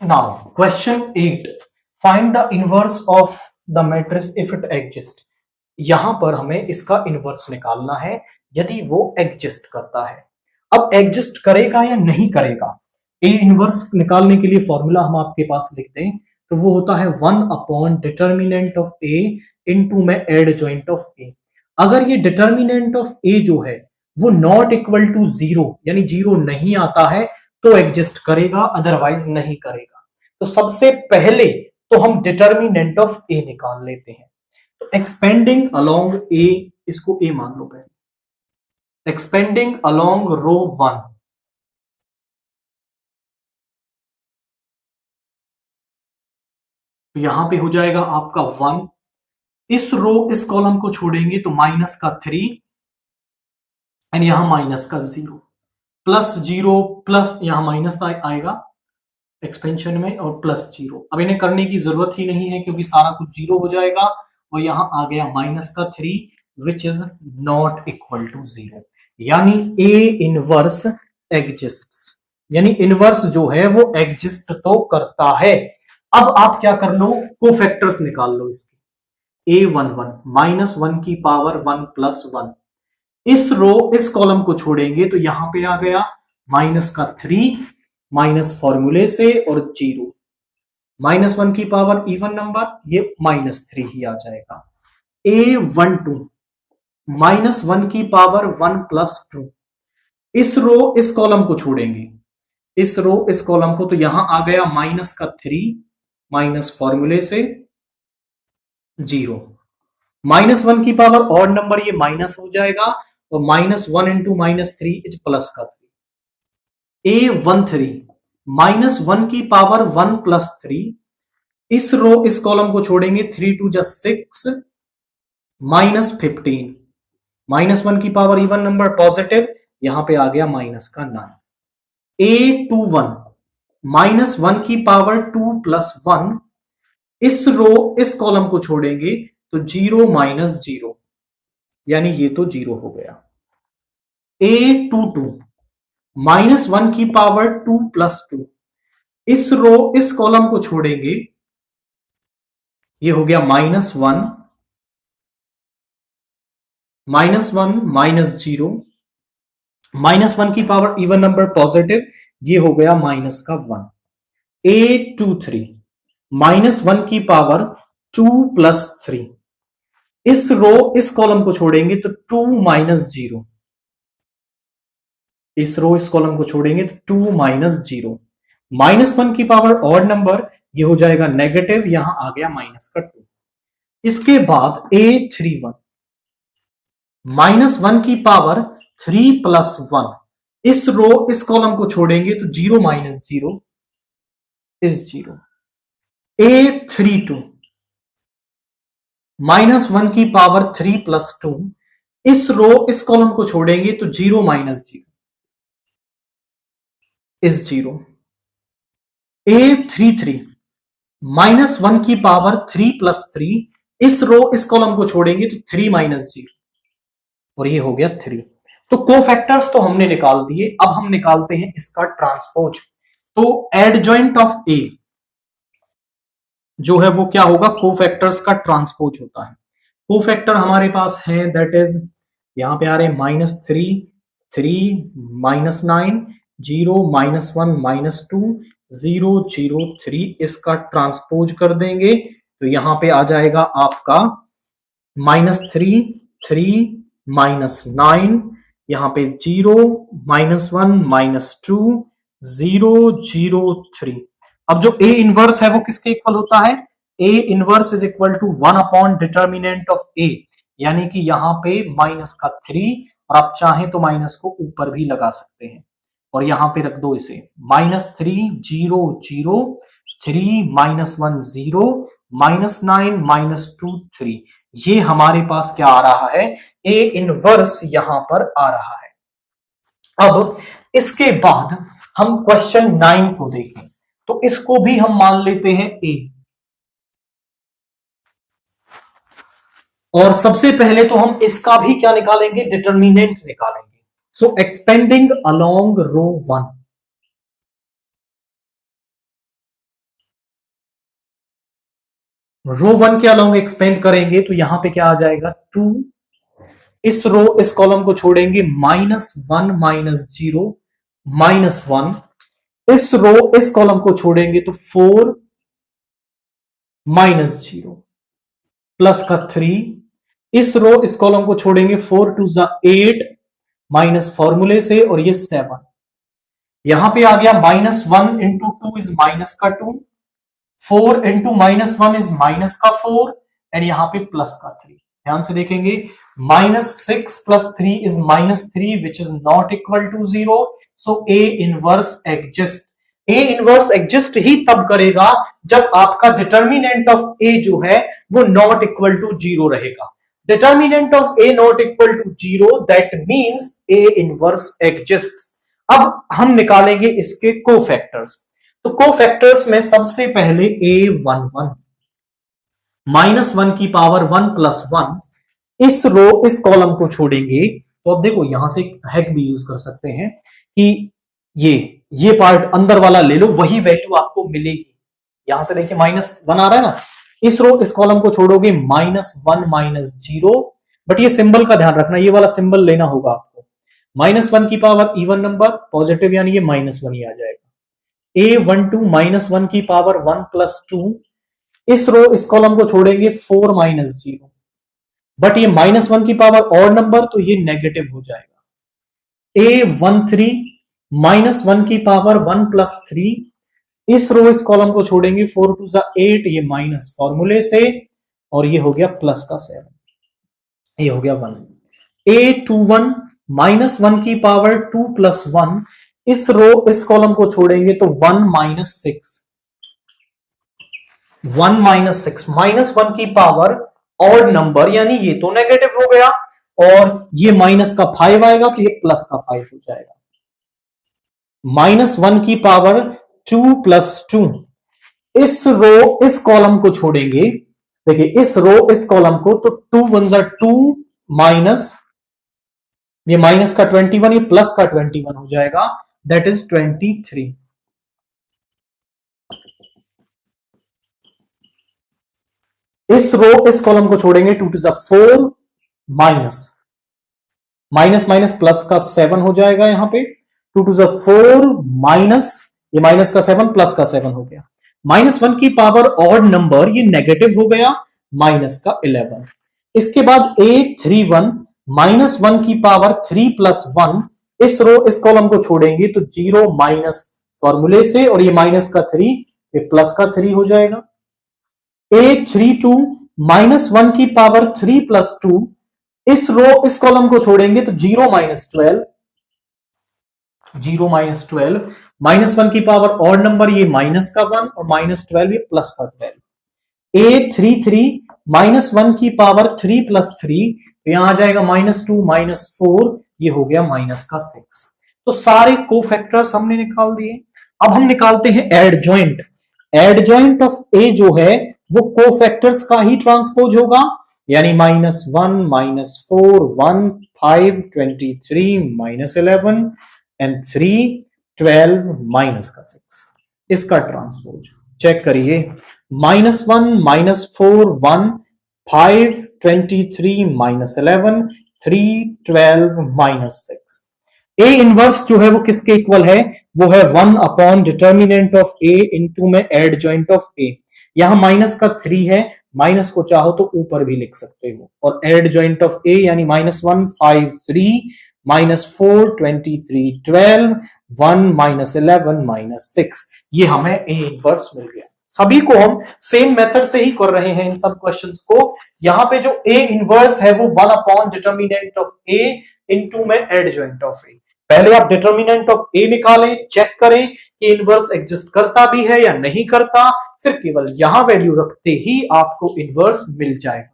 Now question 8, find the inverse of the matrix if it exist. यहां पर हमें इसका इनवर्स निकालना है यदि वो एग्जिस्ट करता है। अब एग्जिस्ट करेगा या नहीं करेगा, ए इनवर्स निकालने के लिए फॉर्मूला हम आपके पास लिख दें तो वो होता है 1 upon determinant of A into में एडजॉइंट ऑफ ए। अगर ये डिटर्मिनेंट ऑफ ए जो है वो नॉट इक्वल टू जीरो यानी जीरो नहीं आता है तो एग्जिस्ट करेगा, अदरवाइज नहीं करेगा। तो सबसे पहले तो हम डिटर्मिनेंट ऑफ ए निकाल लेते हैं। तो एक्सपेंडिंग अलोंग ए, इसको ए मान लो पहले, एक्सपेंडिंग अलोंग रो 1, तो यहां पे हो जाएगा आपका 1। इस रो इस कॉलम को छोड़ेंगे तो माइनस का 3 एंड यहां माइनस का 0 प्लस 0 प्लस यहां माइनस आएगा एक्सपेंशन में और प्लस 0। अब इन्हें करने की जरूरत ही नहीं है क्योंकि सारा कुछ 0 हो जाएगा और यहां आ गया माइनस का 3 which is not equal to 0, यानी ए इनवर्स एग्जिस्ट, यानी इनवर्स जो है वो एग्जिस्ट तो करता है। अब आप क्या कर लो, कोफैक्टर्स निकाल लो इसके। A11 माइनस 1 की पावर 1 प्लस 1, इस रो इस कॉलम को छोड़ेंगे तो यहां पे आ गया माइनस का 3 माइनस फॉर्मूले से और 0, माइनस 1 की पावर इवन नंबर ये माइनस 3 ही आ जाएगा। A12 माइनस 1 की पावर 1 प्लस 2, इस रो इस कॉलम को छोड़ेंगे, इस रो इस कॉलम को, तो यहां आ गया माइनस का 3 माइनस फॉर्मूले से 0, माइनस 1 की पावर ऑड नंबर ये माइनस हो जाएगा और minus 1 into minus 3 is plus का 3। A13 माइनस 1 की पावर 1 प्लस 3, इस रो इस कॉलम को छोड़ेंगे, 3 टू जा 6 माइनस 15, माइनस 1 की पावर इवन नंबर पॉजिटिव, यहां पे आ गया माइनस का 9। A21 माइनस 1 की पावर 2 प्लस 1, इस रो इस कॉलम को छोड़ेंगे तो 0 माइनस 0, यानी ये तो 0 हो गया। A22 माइनस 1 की पावर 2 प्लस 2, इस रो इस कॉलम को छोड़ेंगे, ये हो गया माइनस 1 माइनस 0, माइनस 1 की पावर इवन नंबर पॉजिटिव, ये हो गया माइनस का 1। A23 माइनस 1 की पावर 2 प्लस 3, इस रो इस कॉलम को छोड़ेंगे तो 2 माइनस 0, इस रो इस कॉलम को छोड़ेंगे तो 2 माइनस 0, माइनस 1 की पावर ऑड नंबर ये हो जाएगा नेगेटिव, यहां आ गया माइनस का 2। इसके बाद A31 माइनस 1 की पावर 3 प्लस 1, इस रो इस कॉलम को छोड़ेंगे तो 0 माइनस 0 इज 0। A32 माइनस 1 की पावर 3 प्लस 2, इस रो इस कॉलम को छोड़ेंगे तो 0 माइनस 0 इज 0। A33 माइनस 1 की पावर 3 प्लस 3, इस रो इस कॉलम को छोड़ेंगे तो 3 माइनस 0 और ये हो गया 3। तो कोफैक्टर्स तो हमने निकाल दिए, अब हम निकालते हैं इसका ट्रांसपोज। तो एडजॉइंट ऑफ ए जो है वो क्या होगा, कोफैक्टर्स का ट्रांसपोज होता है। कोफैक्टर हमारे पास है दैट इज यहां पे आ रहे हैं माइनस 3 3 माइनस 9 0 माइनस 1 माइनस 2 0 0 3, इसका ट्रांसपोज कर देंगे तो यहां पे आ जाएगा आपका माइनस 3 3 माइनस 9, यहां पे 0 माइनस 1 माइनस 2 0 0 3। अब जो ए इनवर्स है वो किसके इक्वल होता है, a inverse is equal to 1 upon determinant of a, यानी कि यहां पे माइनस का 3 और आप चाहें तो माइनस को ऊपर भी लगा सकते हैं और यहां पे रख दो इसे माइनस 3 0 0 3 माइनस 1 0 माइनस 9 माइनस 2 3, ये हमारे पास क्या आ रहा है, ए इनवर्स यहां पर आ रहा है। अब इसके बाद हम क्वेश्चन 9 को देखें तो इसको भी हम मान लेते हैं ए, और सबसे पहले तो हम इसका भी क्या निकालेंगे, डिटर्मिनेंट निकालेंगे। सो एक्सपेंडिंग अलोंग रो 1, रो 1 के अलाउंग एक्सपेंड करेंगे तो यहां पे क्या आ जाएगा 2, इस रो इस कॉलम को छोड़ेंगे -1 -0 -1, इस रो इस कॉलम को छोड़ेंगे तो 4 -0 प्लस का 3, इस रो इस कॉलम को छोड़ेंगे 4 2 8 माइनस फॉर्मूले से और ये 7, यहां पे आ गया -1 इंटू 2 इज माइनस का 2, 4 इंटू -1 इज माइनस का 4 एंड यहां पे प्लस का 3। ध्यान से देखेंगे -6 plus 3 is -3 which is not equal to 0, so a inverse exist. A inverse exist ही तब करेगा जब आपका डिटर्मिनेंट ऑफ ए जो है वो नॉट इक्वल टू 0 रहेगा। Determinant of A not equal to 0 that means A inverse exists. अब हम निकालेंगे इसके कोफैक्टर्स। तो कोफैक्टर्स में सबसे पहले A11 -1 की पावर 1 प्लस 1, इस रो इस कॉलम को छोड़ेंगे तो अब देखो यहां से हैक भी यूज कर सकते हैं कि ये पार्ट अंदर वाला ले लो, वही वैल्यू आपको मिलेगी। यहां से देखिए -1 आ रहा है ना, इस रो इस कॉलम को छोड़ोगे -1 -0, बट ये सिंबल का ध्यान रखना, ये वाला सिंबल लेना होगा आपको। -1 की पावर इवन नंबर पॉजिटिव यानी ये -1 ही आ जाएगा। A12 -1 की पावर 1 प्लस 2, इस रो इस कॉलम को छोड़ेंगे 4 -0, बट ये -1 की पावर ऑड नंबर तो ये नेगेटिव हो जाएगा। A13 -1 की पावर 1 प्लस 3, इस रो इस कॉलम को छोड़ेंगे 4 2 8, ये माइनस फॉर्मूले से और ये हो गया प्लस का 7, ये हो गया 1। A21 -1 की पावर 2 प्लस 1, इस रो इस कॉलम को छोड़ेंगे तो 1 -6, 1 -6 -1 की पावर ऑड नंबर यानी ये तो नेगेटिव हो गया और ये माइनस का 5 आएगा तो ये प्लस का 5 हो जाएगा। -1 की पावर 2 प्लस 2, इस रो इस कॉलम को छोड़ेंगे, देखिए इस रो इस कॉलम को तो 2 1 2 माइनस ये माइनस का 21, ये प्लस का 21 हो जाएगा, दैट इज 23। इस रो इस कॉलम को छोड़ेंगे 2 2 4 माइनस माइनस प्लस का 7 हो जाएगा, यहां पे 2 2 4 माइनस ये माइनस का 7 प्लस का 7 हो गया। -1 की पावर ऑड नंबर ये नेगेटिव हो गया, माइनस का 11। इसके बाद A31 -1 की पावर 3 प्लस 1, इस रो इस कॉलम को छोड़ेंगे तो 0 माइनस फॉर्मूले से और ये माइनस का 3 ये प्लस का 3 हो जाएगा। A32 -1 की पावर 3 प्लस 2, इस रो इस कॉलम को छोड़ेंगे तो 0 -12, 0 -12, -1 की पावर ऑड नंबर ये माइनस का 1 और -12 ये प्लस का 12। A33 -1 की पावर 3 प्लस 3, तो यहां आ जाएगा -2 -4, ये हो गया माइनस का 6। तो सारे कोफैक्टर्स हमने निकाल दिए। अब हम निकालते हैं एडजॉइंट। एडजॉइंट ऑफ A जो है वो कोफैक्टर्स का ही ट्रांसपोज होगा, यानी -1 -4 1 5 23 -11 एंड 3 12 माइनस का 6, इसका ट्रांसपोज चेक करिए। -1 -4 1 5 23 -11 3 12 -6। ए इनवर्स जो है वो किसके इक्वल है, वो है 1 upon determinant of A into में एडजॉइंट ऑफ ए। यहां माइनस का 3 है, माइनस को चाहो तो ऊपर भी लिख सकते हो, और एडजॉइंट ऑफ ए यानी -1 5 3 -4 23 12 1 -11 -6, ये हमें ए इनवर्स मिल गया। सभी को हम सेम मेथड से ही कर रहे हैं इन सब क्वेश्चंस को। यहां पे जो ए इनवर्स है वो 1 upon determinant of A into में एडजॉइंट ऑफ ए। पहले आप डिटर्मिनेंट ऑफ ए निकालें, चेक करें कि इनवर्स एग्जिस्ट करता भी है या नहीं करता, फिर केवल यहां वैल्यू रखते ही आपको इनवर्स मिल जाएगा।